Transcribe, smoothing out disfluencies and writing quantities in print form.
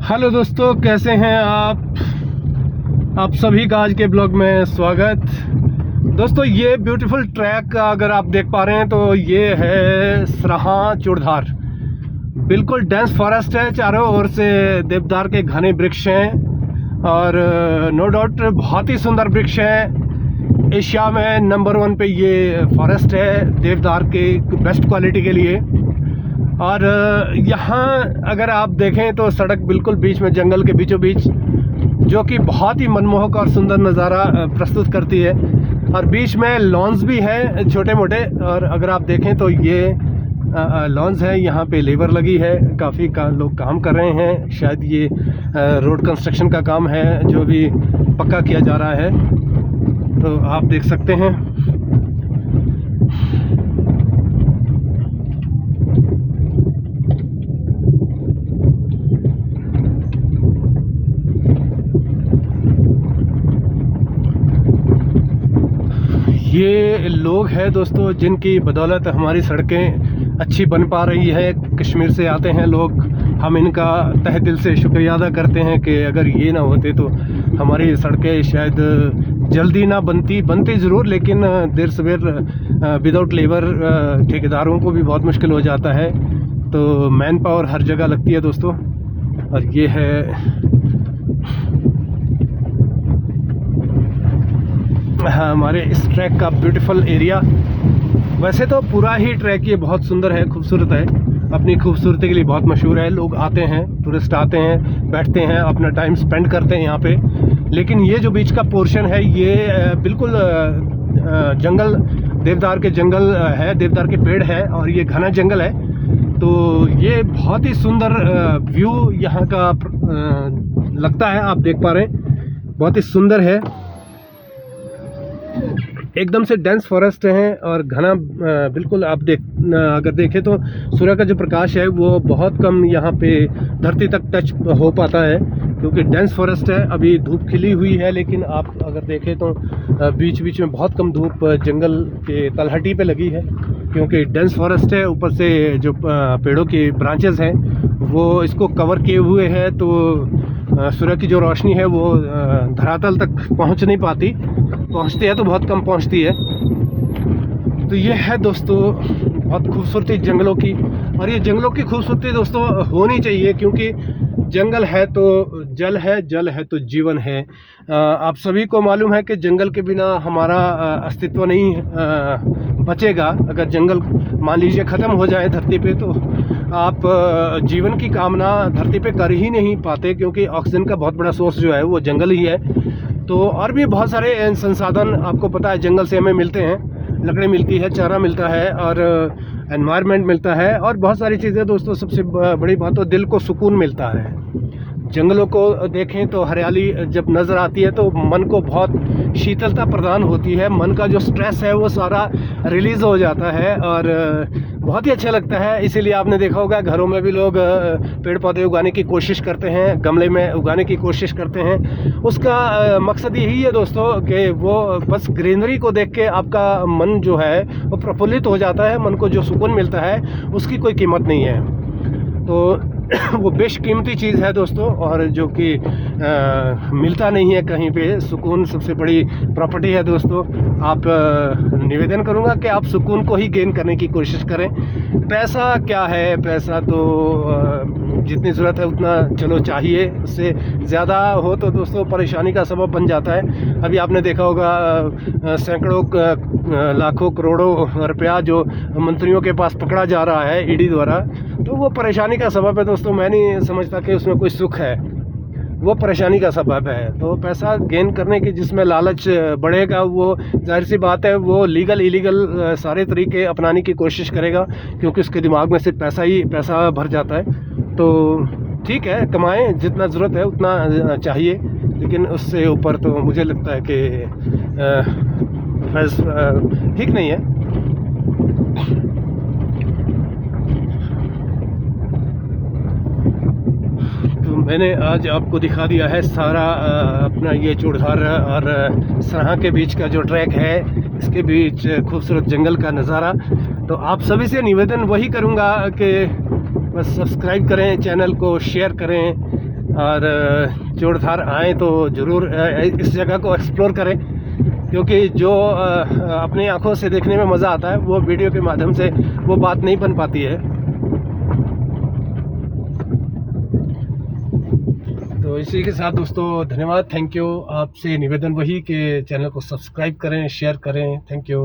Hello दोस्तों, कैसे हैं आप सभी का आज के ब्लॉग में स्वागत। दोस्तों, ये ब्यूटीफुल ट्रैक अगर आप देख पा रहे हैं तो ये है सराहां चूड़धार। बिल्कुल डेंस फॉरेस्ट है, चारों ओर से देवदार के घने वृक्ष हैं और नो डाउट बहुत ही सुंदर वृक्ष है। एशिया में नंबर 1 पे ये फॉरेस्ट है देवदार के बेस्ट क्वालिटी के लिए। और यहाँ अगर आप देखें तो सड़क बिल्कुल बीच में, जंगल के बीचों बीच, जो कि बहुत ही मनमोहक और सुंदर नज़ारा प्रस्तुत करती है। और बीच में लॉन्स भी है छोटे मोटे। और अगर आप देखें तो ये लॉन्स है, यहाँ पे लेबर लगी है, काफ़ी लोग काम कर रहे हैं। शायद ये रोड कंस्ट्रक्शन का काम है जो भी पक्का किया जा रहा है। तो आप देख सकते हैं ये लोग हैं दोस्तों जिनकी बदौलत हमारी सड़कें अच्छी बन पा रही है। कश्मीर से आते हैं लोग, हम इनका तहे दिल से शुक्रिया अदा करते हैं कि अगर ये ना होते तो हमारी सड़कें शायद जल्दी ना बनती ज़रूर, लेकिन देर सवेर विदाउट लेबर ठेकेदारों को भी बहुत मुश्किल हो जाता है। तो मैन पावर हर जगह लगती है दोस्तों। और ये है हमारे इस ट्रैक का ब्यूटीफुल एरिया। वैसे तो पूरा ही ट्रैक ये बहुत सुंदर है, खूबसूरत है, अपनी खूबसूरती के लिए बहुत मशहूर है। लोग आते हैं, टूरिस्ट आते हैं, बैठते हैं, अपना टाइम स्पेंड करते हैं यहाँ पे। लेकिन ये जो बीच का पोर्शन है ये बिल्कुल जंगल, देवदार के जंगल है, देवदार के पेड़ है और ये घना जंगल है। तो ये बहुत ही सुंदर व्यू यहाँ का लगता है, आप देख पा रहे हैं, बहुत ही सुंदर है। एकदम से डेंस फॉरेस्ट है और घना बिल्कुल आप अगर देखें तो सूर्य का जो प्रकाश है वो बहुत कम यहाँ पे धरती तक टच हो पाता है, क्योंकि डेंस फॉरेस्ट है। अभी धूप खिली हुई है, लेकिन आप अगर देखें तो बीच बीच में बहुत कम धूप जंगल के तलहटी पे लगी है, क्योंकि डेंस फॉरेस्ट है। ऊपर से जो पेड़ों की ब्रांचेस हैं वो इसको कवर किए हुए हैं, तो सूर्य की जो रोशनी है वो धरातल तक पहुँच नहीं पाती, पहुँचती है तो बहुत कम पहुँचती है। तो ये है दोस्तों बहुत खूबसूरती जंगलों की। और ये जंगलों की खूबसूरती दोस्तों होनी चाहिए, क्योंकि जंगल है तो जल है, जल है तो जीवन है। आप सभी को मालूम है कि जंगल के बिना हमारा अस्तित्व नहीं बचेगा। अगर जंगल मान लीजिए ख़त्म हो जाए धरती पे, तो आप जीवन की कामना धरती पे कर ही नहीं पाते, क्योंकि ऑक्सीजन का बहुत बड़ा सोर्स जो है वो जंगल ही है। तो और भी बहुत सारे संसाधन आपको पता है जंगल से हमें मिलते हैं, लकड़ी मिलती है, चारा मिलता है और एनवायरनमेंट मिलता है और बहुत सारी चीज़ें दोस्तों। सबसे बड़ी बात तो दिल को सुकून मिलता है। जंगलों को देखें तो हरियाली जब नज़र आती है तो मन को बहुत शीतलता प्रदान होती है, मन का जो स्ट्रेस है वो सारा रिलीज़ हो जाता है और बहुत ही अच्छा लगता है। इसीलिए आपने देखा होगा घरों में भी लोग पेड़ पौधे उगाने की कोशिश करते हैं, गमले में उगाने की कोशिश करते हैं। उसका मकसद यही है दोस्तों कि वो बस ग्रीनरी को देख के आपका मन जो है वो प्रफुल्लित हो जाता है, मन को जो सुकून मिलता है उसकी कोई कीमत नहीं है। तो वो बेशकीमती चीज़ है दोस्तों, और जो कि मिलता नहीं है कहीं पे। सुकून सबसे बड़ी प्रॉपर्टी है दोस्तों। आप निवेदन करूँगा कि आप सुकून को ही गेन करने की कोशिश करें। पैसा क्या है, पैसा तो जितनी ज़रूरत है उतना चलो चाहिए, उससे ज़्यादा हो तो दोस्तों परेशानी का सबब बन जाता है। अभी आपने देखा होगा सैकड़ों लाखों करोड़ों रुपया जो मंत्रियों के पास पकड़ा जा रहा है ईडी द्वारा, तो वो परेशानी का सबब है दोस्तों। मैं नहीं समझता कि उसमें कोई सुख है, वो परेशानी का सबब है। तो पैसा गेन करने की जिसमें लालच बढ़ेगा, वो जाहिर सी बात है वो लीगल इलीगल सारे तरीके अपनाने की कोशिश करेगा, क्योंकि उसके दिमाग में सिर्फ पैसा ही पैसा भर जाता है। तो ठीक है, कमाएं, जितना ज़रूरत है उतना चाहिए, लेकिन उससे ऊपर तो मुझे लगता है कि ठीक नहीं है। तो मैंने आज आपको दिखा दिया है सारा अपना ये चूड़धार और सराहां के बीच का जो ट्रैक है, इसके बीच खूबसूरत जंगल का नज़ारा। तो आप सभी से निवेदन वही करूँगा कि बस सब्सक्राइब करें, चैनल को शेयर करें और जोड़धार आएँ तो ज़रूर इस जगह को एक्सप्लोर करें, क्योंकि जो अपनी आंखों से देखने में मज़ा आता है वो वीडियो के माध्यम से वो बात नहीं बन पाती है। तो इसी के साथ दोस्तों धन्यवाद, थैंक यू। आपसे निवेदन वही कि चैनल को सब्सक्राइब करें, शेयर करें। Thank you.